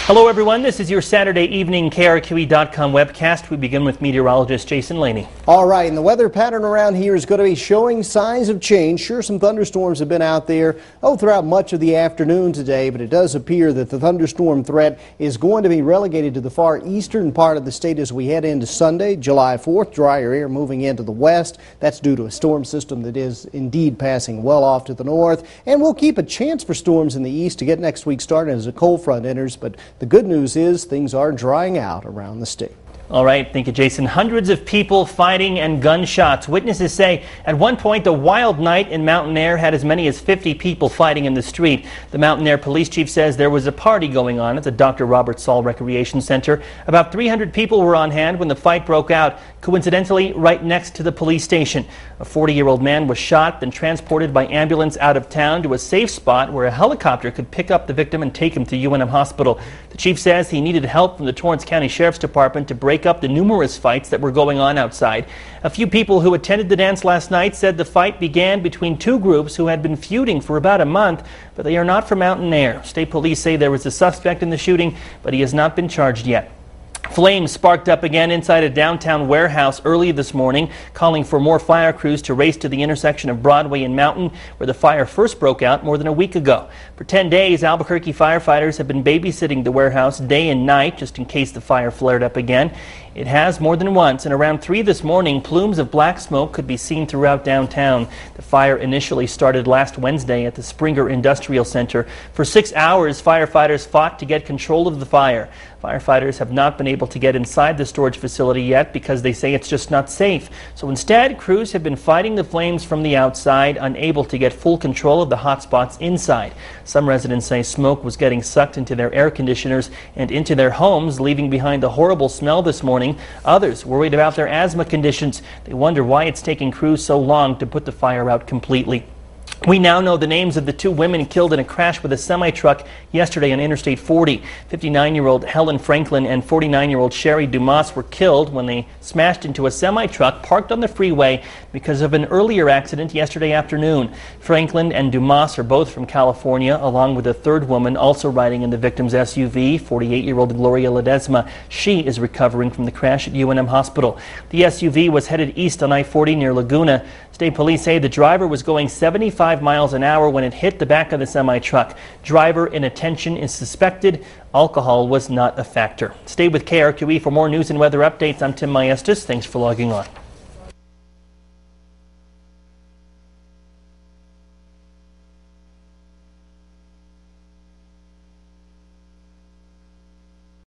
Hello everyone, this is your Saturday evening KRQE.com webcast. We begin with meteorologist Jason Laney. All right, and the weather pattern around here is going to be showing signs of change. Sure, some thunderstorms have been out there throughout much of the afternoon today, but it does appear that the thunderstorm threat is going to be relegated to the far eastern part of the state as we head into Sunday, July 4th. Drier air moving into the west. That's due to a storm system that is indeed passing well off to the north, and we'll keep a chance for storms in the east to get next week started as a cold front enters, but the good news is things are drying out around the state. All right, thank you, Jason. Hundreds of people fighting and gunshots. Witnesses say at one point the wild night in Mountainair had as many as 50 people fighting in the street. The Mountainair police chief says there was a party going on at the Dr. Robert Saul Recreation Center. About 300 people were on hand when the fight broke out, coincidentally right next to the police station. A 40-year-old man was shot, then transported by ambulance out of town to a safe spot where a helicopter could pick up the victim and take him to UNM Hospital. The chief says he needed help from the Torrance County Sheriff's Department to break up the numerous fights that were going on outside. A few people who attended the dance last night said the fight began between two groups who had been feuding for about a month, but they are not from Mountainair. State police say there was a suspect in the shooting, but he has not been charged yet. Flames sparked up again inside a downtown warehouse early this morning, calling for more fire crews to race to the intersection of Broadway and Mountain, where the fire first broke out more than a week ago. For 10 days, Albuquerque firefighters have been babysitting the warehouse day and night just in case the fire flared up again. It has more than once, and around 3 this morning, plumes of black smoke could be seen throughout downtown. The fire initially started last Wednesday at the Springer Industrial Center. For 6 hours, firefighters fought to get control of the fire. Firefighters have not been able to get inside the storage facility yet because they say it's just not safe. So instead, crews have been fighting the flames from the outside, unable to get full control of the hot spots inside. Some residents say smoke was getting sucked into their air conditioners and into their homes, leaving behind a horrible smell this morning. Others worried about their asthma conditions. They wonder why it's taking crews so long to put the fire out completely. We now know the names of the two women killed in a crash with a semi-truck yesterday on Interstate 40. 59-year-old Helen Franklin and 49-year-old Sherry Dumas were killed when they smashed into a semi-truck parked on the freeway because of an earlier accident yesterday afternoon. Franklin and Dumas are both from California, along with a third woman also riding in the victim's SUV, 48-year-old Gloria Ledesma. She is recovering from the crash at UNM Hospital. The SUV was headed east on I-40 near Laguna. State police say the driver was going 75 miles an hour when it hit the back of the semi-truck. Driver inattention is suspected. Alcohol was not a factor. Stay with KRQE for more news and weather updates. I'm Tim Maestas. Thanks for logging on.